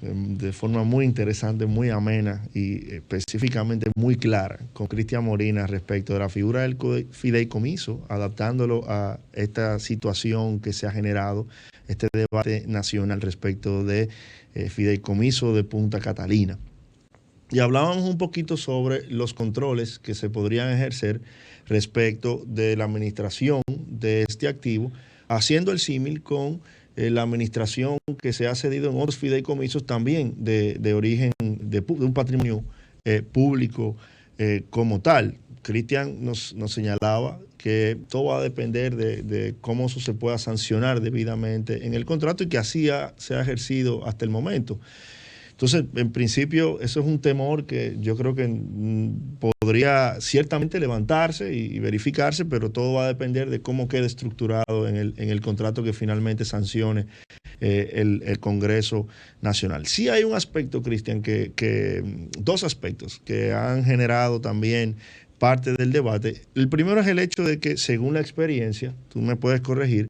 de forma muy interesante, muy amena y específicamente muy clara con Cristian Molina respecto de la figura del fideicomiso, adaptándolo a esta situación que se ha generado, este debate nacional respecto de fideicomiso de Punta Catalina. Y hablábamos un poquito sobre los controles que se podrían ejercer respecto de la administración de este activo, haciendo el símil con la administración que se ha cedido en otros fideicomisos también de origen de un patrimonio público como tal. Cristian nos señalaba que todo va a depender de cómo eso se pueda sancionar debidamente en el contrato y que así se ha ejercido hasta el momento. Entonces, en principio, eso es un temor que yo creo que podría ciertamente levantarse y verificarse, pero todo va a depender de cómo quede estructurado en el contrato que finalmente sancione el Congreso Nacional. Sí hay un aspecto, Cristian, dos aspectos que han generado también parte del debate. El primero es el hecho de que, según la experiencia, tú me puedes corregir,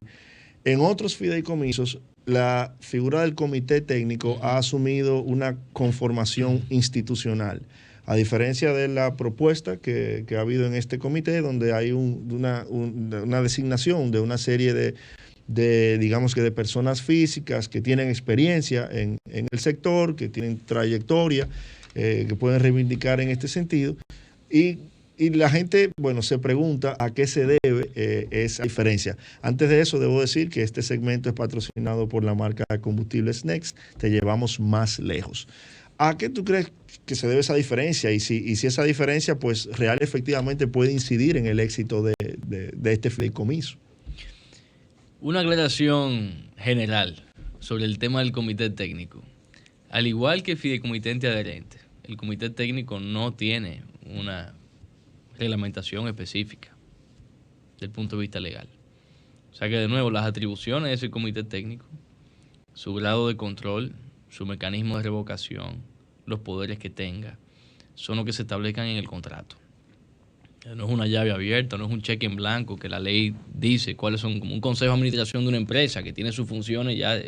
en otros fideicomisos la figura del comité técnico ha asumido una conformación institucional, a diferencia de la propuesta que ha habido en este comité, donde hay una designación de una serie digamos que de personas físicas que tienen experiencia en el sector, que tienen trayectoria, que pueden reivindicar en este sentido. Y la gente, bueno, se pregunta a qué se debe esa diferencia. Antes de eso, debo decir que este segmento es patrocinado por la marca de combustibles Next. Te llevamos más lejos. ¿A qué tú crees que se debe esa diferencia? Y si esa diferencia, pues, real efectivamente puede incidir en el éxito de este fideicomiso. Una aclaración general sobre el tema del comité técnico. Al igual que el fideicomitente adherente, el comité técnico no tiene una reglamentación específica del punto de vista legal. O sea que, de nuevo, las atribuciones de ese comité técnico, su grado de control, su mecanismo de revocación, los poderes que tenga, son los que se establezcan en el contrato. No es una llave abierta, no es un cheque en blanco que la ley dice cuáles son, como un consejo de administración de una empresa que tiene sus funciones ya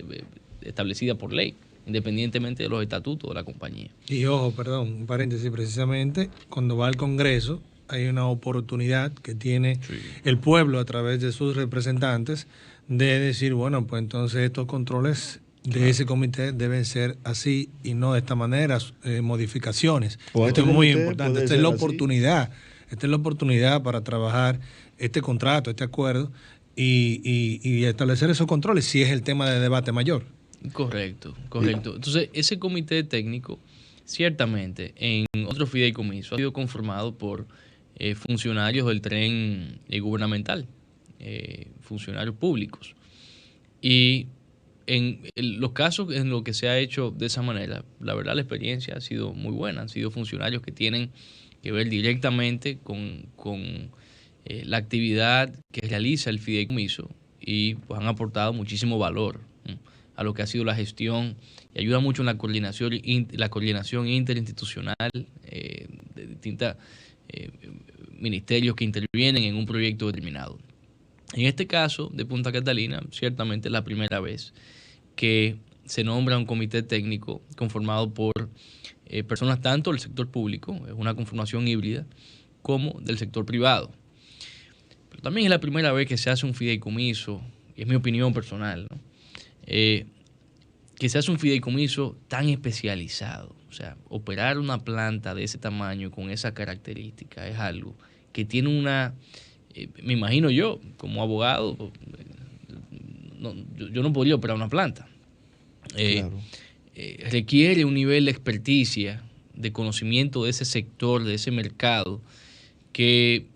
establecidas por ley, independientemente de los estatutos de la compañía. Y ojo, perdón, un paréntesis, precisamente cuando va al Congreso hay una oportunidad que tiene el pueblo a través de sus representantes de decir, bueno, pues entonces estos controles de ese comité deben ser así y no de esta manera, modificaciones. Esto es muy importante, esta es la oportunidad. Esta es la oportunidad para trabajar este contrato, este acuerdo y establecer esos controles si es el tema de debate mayor. Correcto. Entonces, ese comité técnico, ciertamente, en otros fideicomisos ha sido conformado por funcionarios del tren gubernamental, funcionarios públicos. Y en los casos en los que se ha hecho de esa manera, la verdad la experiencia ha sido muy buena. Han sido funcionarios que tienen que ver directamente con la actividad que realiza el fideicomiso y pues han aportado muchísimo valor a lo que ha sido la gestión y ayuda mucho en la coordinación interinstitucional de distintos ministerios que intervienen en un proyecto determinado. En este caso de Punta Catalina, ciertamente es la primera vez que se nombra un comité técnico conformado por personas tanto del sector público, es una conformación híbrida, como del sector privado. Pero también es la primera vez que se hace un fideicomiso, y es mi opinión personal, ¿no? Que se hace un fideicomiso tan especializado. O sea, operar una planta de ese tamaño con esa característica es algo que tiene me imagino yo, como abogado, yo no podría operar una planta. Claro. Requiere un nivel de experticia, de conocimiento de ese sector, de ese mercado, que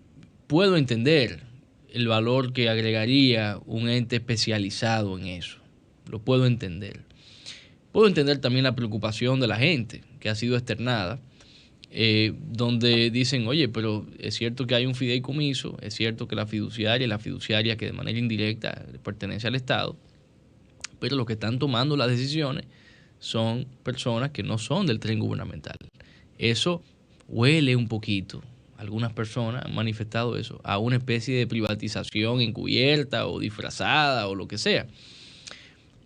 puedo entender el valor que agregaría un ente especializado en eso. Lo puedo entender. Puedo entender también la preocupación de la gente que ha sido externada, donde dicen, oye, pero es cierto que hay un fideicomiso, es cierto que la fiduciaria que de manera indirecta pertenece al Estado, pero los que están tomando las decisiones son personas que no son del tren gubernamental. Eso huele un poquito, algunas personas han manifestado eso, a una especie de privatización encubierta o disfrazada o lo que sea.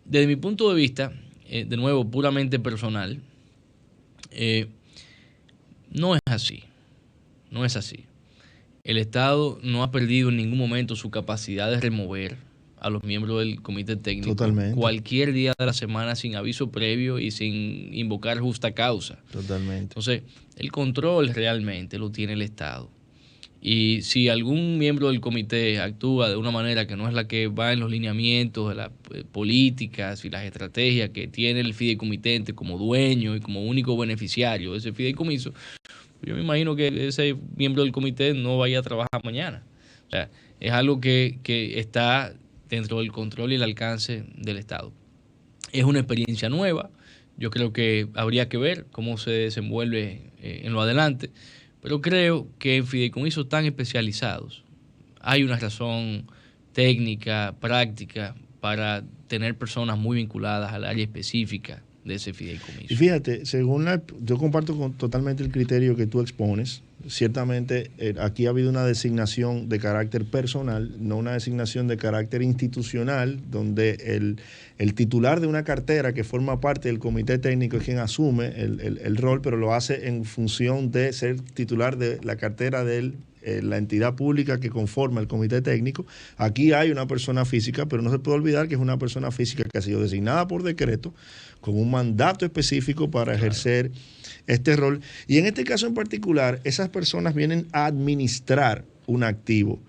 Desde mi punto de vista, de nuevo, puramente personal, no es así. No es así. El Estado no ha perdido en ningún momento su capacidad de remover a los miembros del comité técnico. Totalmente. Cualquier día de la semana sin aviso previo y sin invocar justa causa. Totalmente. Entonces, el control realmente lo tiene el Estado. Y si algún miembro del comité actúa de una manera que no es la que va en los lineamientos de las políticas y las estrategias que tiene el fideicomitente como dueño y como único beneficiario de ese fideicomiso, yo me imagino que ese miembro del comité no vaya a trabajar mañana. O sea, es algo que está dentro del control y el alcance del Estado. Es una experiencia nueva. Yo creo que habría que ver cómo se desenvuelve en lo adelante. Pero creo que en fideicomisos tan especializados hay una razón técnica, práctica, para tener personas muy vinculadas al área específica de ese fideicomiso. Y fíjate, yo comparto totalmente el criterio que tú expones. Ciertamente aquí ha habido una designación de carácter personal, no una designación de carácter institucional, donde el titular de una cartera que forma parte del comité técnico es quien asume el rol, pero lo hace en función de ser titular de la cartera de la entidad pública que conforma el comité técnico. Aquí hay una persona física, pero no se puede olvidar que es una persona física que ha sido designada por decreto con un mandato específico para ejercer este rol. Y en este caso en particular, esas personas vienen a administrar un activo.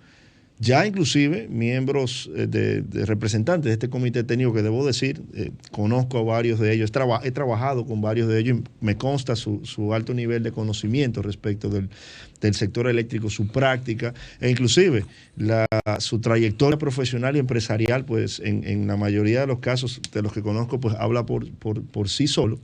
Ya inclusive miembros de representantes de este comité técnico, que debo decir, conozco a varios de ellos, he trabajado con varios de ellos, y me consta su alto nivel de conocimiento respecto del sector eléctrico, su práctica, e inclusive su trayectoria profesional y empresarial, pues en la mayoría de los casos de los que conozco, pues habla por sí solo.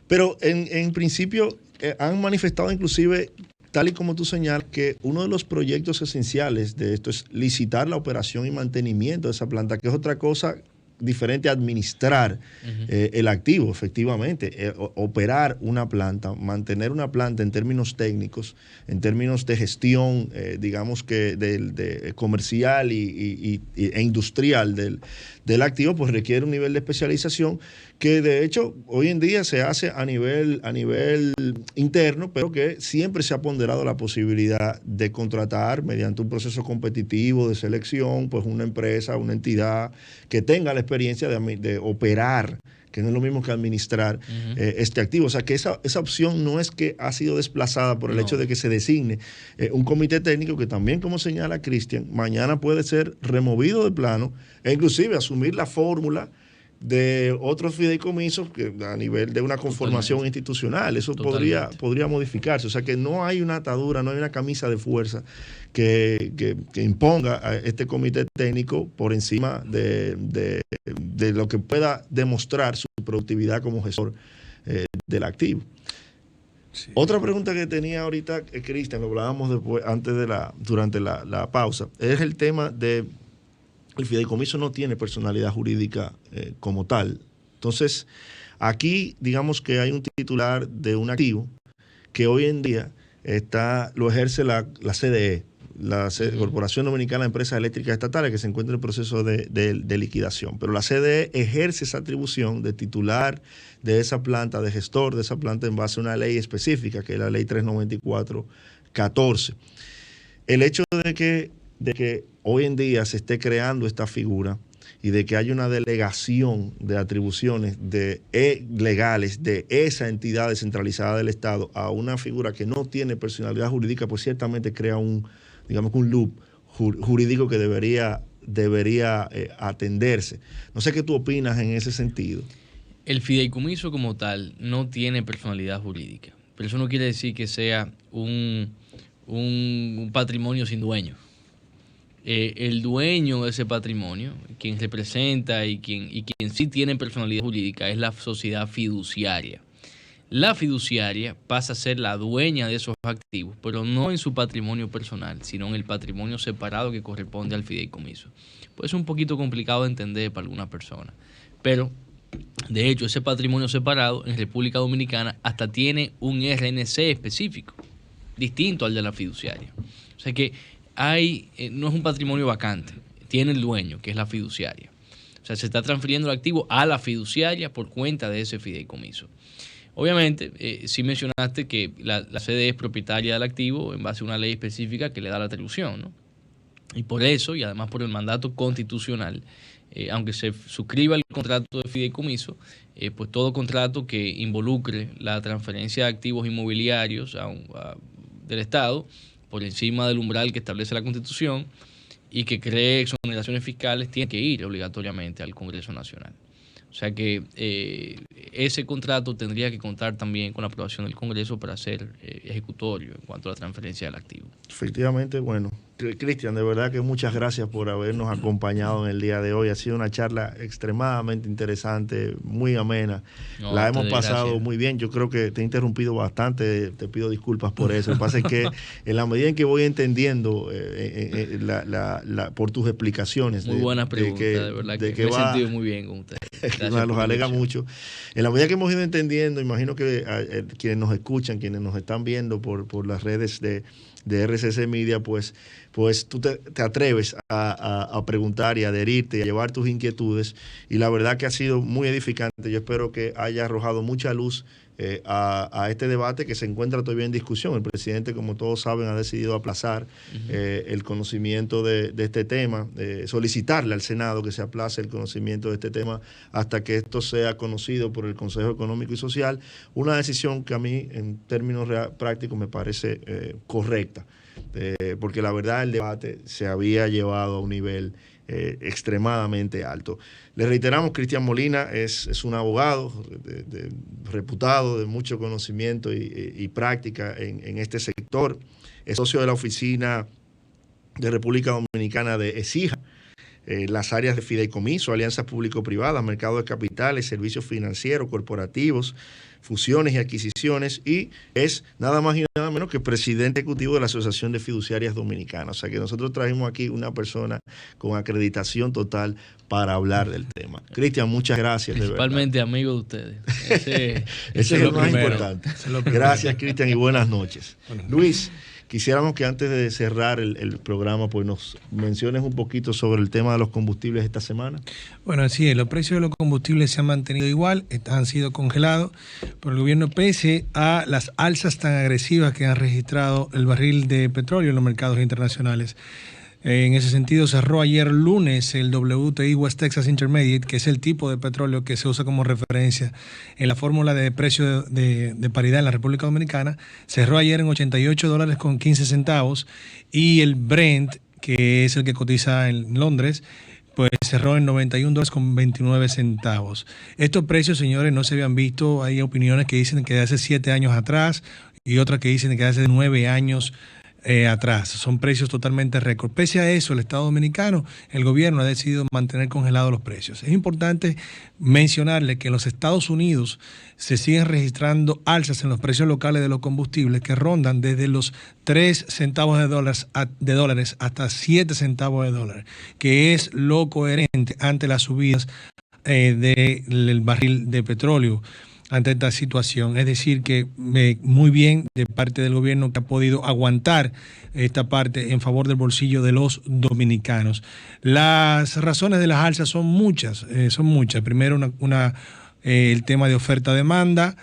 Pero en principio han manifestado inclusive, tal y como tú señalas, que uno de los proyectos esenciales de esto es licitar la operación y mantenimiento de esa planta, que es otra cosa diferente a administrar el activo, efectivamente. Operar una planta, mantener una planta en términos técnicos, en términos de gestión, digamos que de comercial e industrial del activo, pues requiere un nivel de especialización que de hecho hoy en día se hace a nivel interno, pero que siempre se ha ponderado la posibilidad de contratar mediante un proceso competitivo de selección, pues una empresa, una entidad que tenga la experiencia de operar, que no es lo mismo que administrar este activo. O sea, que esa opción no es que ha sido desplazada por el hecho de que se designe un comité técnico que también, como señala Cristian, mañana puede ser removido de plano e inclusive asumir la fórmula de otros fideicomisos que a nivel de una conformación institucional. Eso podría modificarse. O sea que no hay una atadura, no hay una camisa de fuerza que imponga a este comité técnico por encima de lo que pueda demostrar su productividad como gestor del activo. Sí. Otra pregunta que tenía ahorita, Cristian, lo hablábamos después, durante la pausa, es el tema de el fideicomiso no tiene personalidad jurídica como tal. Entonces, aquí digamos que hay un titular de un activo que hoy en día lo ejerce la CDE, la Corporación Dominicana de Empresas Eléctricas Estatales, que se encuentra en el proceso de liquidación. Pero la CDE ejerce esa atribución de titular de esa planta, de gestor de esa planta en base a una ley específica, que es la ley 394-14. El hecho de que hoy en día se esté creando esta figura y de que haya una delegación de atribuciones legales de esa entidad descentralizada del Estado a una figura que no tiene personalidad jurídica, pues ciertamente crea un loop jurídico que debería atenderse. No sé qué tú opinas en ese sentido. El fideicomiso como tal no tiene personalidad jurídica, pero eso no quiere decir que sea un patrimonio sin dueño. El dueño de ese patrimonio, quien representa y quien sí tiene personalidad jurídica, es la sociedad fiduciaria. La fiduciaria pasa a ser la dueña de esos activos, pero no en su patrimonio personal, sino en el patrimonio separado que corresponde al fideicomiso. Pues es un poquito complicado de entender para alguna persona, pero de hecho ese patrimonio separado en República Dominicana hasta tiene un RNC específico, distinto al de la fiduciaria. O sea que no es un patrimonio vacante, tiene el dueño, que es la fiduciaria. O sea, se está transfiriendo el activo a la fiduciaria por cuenta de ese fideicomiso. Obviamente, sí mencionaste que la CDE es propietaria del activo en base a una ley específica que le da la atribución, ¿no? Y por eso, y además por el mandato constitucional, aunque se suscriba el contrato de fideicomiso, pues todo contrato que involucre la transferencia de activos inmobiliarios del Estado por encima del umbral que establece la Constitución y que cree exoneraciones fiscales tiene que ir obligatoriamente al Congreso Nacional. O sea que ese contrato tendría que contar también con la aprobación del Congreso para ser ejecutorio en cuanto a la transferencia del activo. Efectivamente, bueno, Cristian, de verdad que muchas gracias por habernos acompañado en el día de hoy. Ha sido una charla extremadamente interesante, muy amena. No, la hemos pasado gracias. Muy bien. Yo creo que te he interrumpido bastante, te pido disculpas por eso. Lo que pasa es que en la medida en que voy entendiendo por tus explicaciones. Muy buenas preguntas, de verdad que me he sentido muy bien con ustedes. Nos los alegra mucho. En la medida que hemos ido entendiendo, imagino que quienes nos escuchan, quienes nos están viendo por las redes de RCC Media, pues tú te atreves a preguntar y a adherirte y a llevar tus inquietudes, y la verdad que ha sido muy edificante. Yo espero que haya arrojado mucha luz a este debate que se encuentra todavía en discusión. El presidente, como todos saben, ha decidido aplazar el conocimiento de este tema, solicitarle al Senado que se aplace el conocimiento de este tema hasta que esto sea conocido por el Consejo Económico y Social. Una decisión que a mí, en términos prácticos, me parece correcta, porque la verdad el debate se había llevado a un nivel extremadamente alto. Le reiteramos, Cristian Molina es un abogado reputado, de mucho conocimiento y práctica en este sector. Es socio de la oficina de República Dominicana de ESIJA, las áreas de fideicomiso, alianzas público-privadas, mercado de capitales, servicios financieros, corporativos, fusiones y adquisiciones, y es nada más y nada menos que presidente ejecutivo de la Asociación de Fiduciarias Dominicanas. O sea que nosotros trajimos aquí una persona con acreditación total para hablar del tema. Cristian, muchas gracias. Principalmente amigo de ustedes. Ese es lo más importante. Gracias, Cristian, y buenas noches. Luis, quisiéramos que antes de cerrar el programa, pues nos menciones un poquito sobre el tema de los combustibles esta semana. Bueno, sí, los precios de los combustibles se han mantenido igual, han sido congelados por el gobierno pese a las alzas tan agresivas que han registrado el barril de petróleo en los mercados internacionales. En ese sentido, cerró ayer lunes el WTI West Texas Intermediate, que es el tipo de petróleo que se usa como referencia en la fórmula de precio de paridad en la República Dominicana. Cerró ayer en $82.15, y el Brent, que es el que cotiza en Londres, pues cerró en $91.29. Estos precios, señores, no se habían visto. Hay opiniones que dicen que de hace 7 años atrás y otras que dicen que de hace 9 años atrás. Son precios totalmente récord. Pese a eso, el Estado Dominicano, el gobierno ha decidido mantener congelados los precios. Es importante mencionarle que en los Estados Unidos se siguen registrando alzas en los precios locales de los combustibles que rondan desde los 3 centavos de dólares hasta 7 centavos de dólar, que es lo coherente ante las subidas del barril de petróleo ante esta situación. Es decir, que muy bien de parte del gobierno, que ha podido aguantar esta parte en favor del bolsillo de los dominicanos. Las razones de las alzas son muchas. Primero, el tema de oferta-demanda.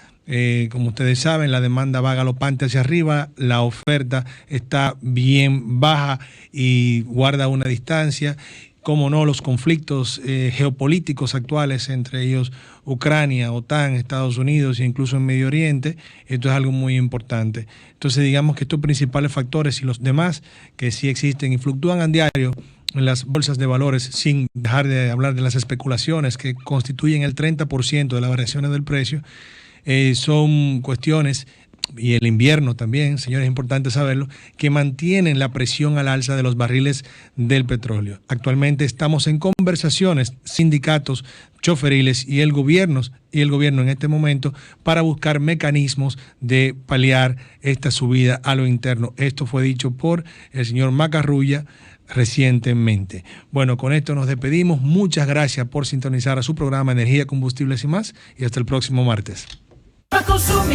Como ustedes saben, la demanda va galopante hacia arriba, la oferta está bien baja y guarda una distancia. Cómo no, los conflictos geopolíticos actuales, entre ellos Ucrania, OTAN, Estados Unidos e incluso en Medio Oriente. Esto es algo muy importante. Entonces, digamos que estos principales factores y los demás que sí existen y fluctúan a diario en las bolsas de valores, sin dejar de hablar de las especulaciones que constituyen el 30% de las variaciones del precio, son cuestiones, y el invierno también, señores, es importante saberlo, que mantienen la presión al alza de los barriles del petróleo. Actualmente estamos en conversaciones, sindicatos, choferiles y el gobierno en este momento, para buscar mecanismos de paliar esta subida a lo interno. Esto fue dicho por el señor Macarrulla recientemente. Bueno, con esto nos despedimos. Muchas gracias por sintonizar a su programa Energía, Combustibles y Más, y hasta el próximo martes.